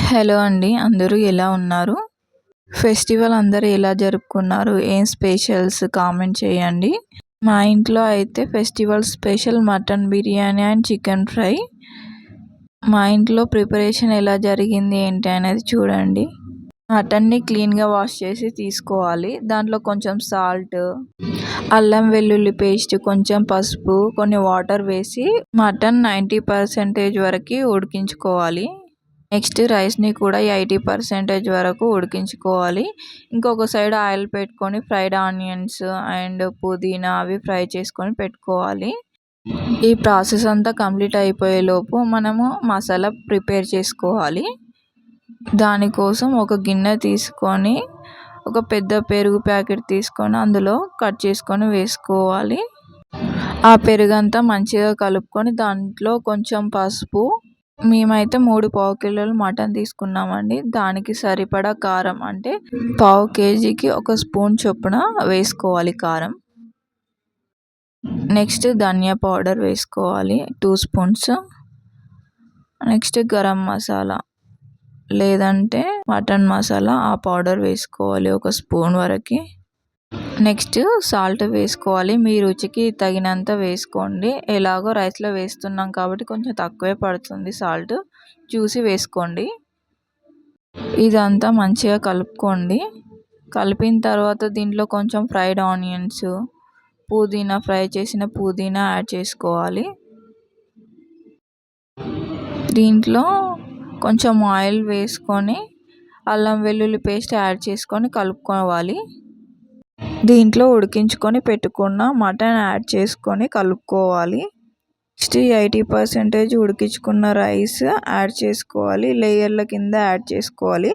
Hello అండి. అందరూ ఎలా ఉన్నారు? ఫెస్టివల్ అందరూ ఎలా జరుపుకున్నారు? ఏం స్పెషల్స్ కామెంట్ చేయండి. మా ఇంట్లో అయితే festival special mutton biryani and chicken fry. మా ఇంట్లో ప్రిపరేషన్ ఎలా జరిగింది ఏంటి అనేది చూడండి. మటన్ని క్లీన్గా వాష్ చేసి తీసుకోవాలి. దాంట్లో కొంచెం సాల్ట్, అల్లం వెల్లుల్లి పేస్ట్, కొంచెం పసుపు, కొన్ని వాటర్ వేసి మటన్ 90% వరకు ఉడికించుకోవాలి. నెక్స్ట్ రైస్ని కూడా 80% వరకు ఉడికించుకోవాలి. ఇంకొక సైడ్ ఆయిల్ పెట్టుకొని ఫ్రైడ్ ఆనియన్స్ అండ్ పుదీనా అవి ఫ్రై చేసుకొని పెట్టుకోవాలి. ఈ ప్రాసెస్ అంతా కంప్లీట్ అయిపోయేలోపు మనము మసాలా ప్రిపేర్ చేసుకోవాలి. దానికోసం ఒక గిన్నె తీసుకొని ఒక పెద్ద పెరుగు ప్యాకెట్ తీసుకొని అందులో కట్ చేసుకొని వేసుకోవాలి. ఆ పెరుగంతా మంచిగా కలుపుకొని దాంట్లో కొంచెం పసుపు, మేమైతే 3 పావు కిలోలు మటన్ తీసుకున్నామండి. దానికి సరిపడా కారం అంటే పావు కేజీకి 1 స్పూన్ చొప్పున వేసుకోవాలి కారం. నెక్స్ట్ ధనియా పౌడర్ వేసుకోవాలి 2 స్పూన్స్. నెక్స్ట్ గరం మసాలా లేదంటే మటన్ మసాలా ఆ పౌడర్ వేసుకోవాలి 1 స్పూన్ వరకు. నెక్స్ట్ సాల్ట్ వేసుకోవాలి. మీ రుచికి తగినంత వేసుకోండి. ఎలాగో రైస్లో వేస్తున్నాం కాబట్టి కొంచెం తక్కువే పడుతుంది సాల్ట్, చూసి వేసుకోండి. ఇదంతా మంచిగా కలుపుకోండి. కలిపిన తర్వాత దీంట్లో కొంచెం ఫ్రైడ్ ఆనియన్స్, పుదీనా, ఫ్రై చేసిన పుదీనా యాడ్ చేసుకోవాలి. దీంట్లో కొంచెం ఆయిల్ వేసుకొని అల్లం వెల్లుల్లి పేస్ట్ యాడ్ చేసుకొని కలుపుకోవాలి. దీంట్లో ఉడికించుకొని పెట్టుకున్న మటన్ యాడ్ చేసుకొని కలుపుకోవాలి. నెక్స్ట్ 80% ఉడికించుకున్న రైస్ యాడ్ చేసుకోవాలి. లేయర్ల కింద యాడ్ చేసుకోవాలి.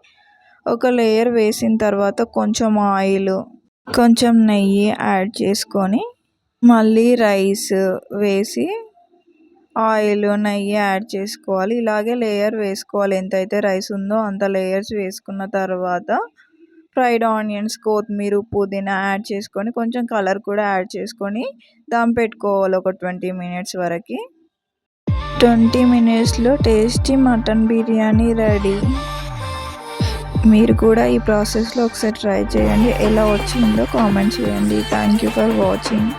ఒక లేయర్ వేసిన తర్వాత కొంచెం ఆయిల్, కొంచెం నెయ్యి యాడ్ చేసుకొని మళ్ళీ రైస్ వేసి ఆయిల్, నెయ్యి యాడ్ చేసుకోవాలి. ఇలాగే లేయర్ వేసుకోవాలి. ఎంతైతే రైస్ ఉందో అంత లేయర్స్ వేసుకున్న తర్వాత ఫ్రైడ్ ఆనియన్స్, కొత్తిమీర, పుదీనా యాడ్ చేసుకొని కొంచెం కలర్ కూడా యాడ్ చేసుకొని దమ్ పెట్టుకోవాలి ఒక 20 మినిట్స్ వరకు. 20 మినిట్స్లో టేస్టీ మటన్ బిర్యానీ రెడీ. మీరు కూడా ఈ ప్రాసెస్లో ఒకసారి ట్రై చేయండి. ఎలా వచ్చిందో కామెంట్ చేయండి. Thank you for watching.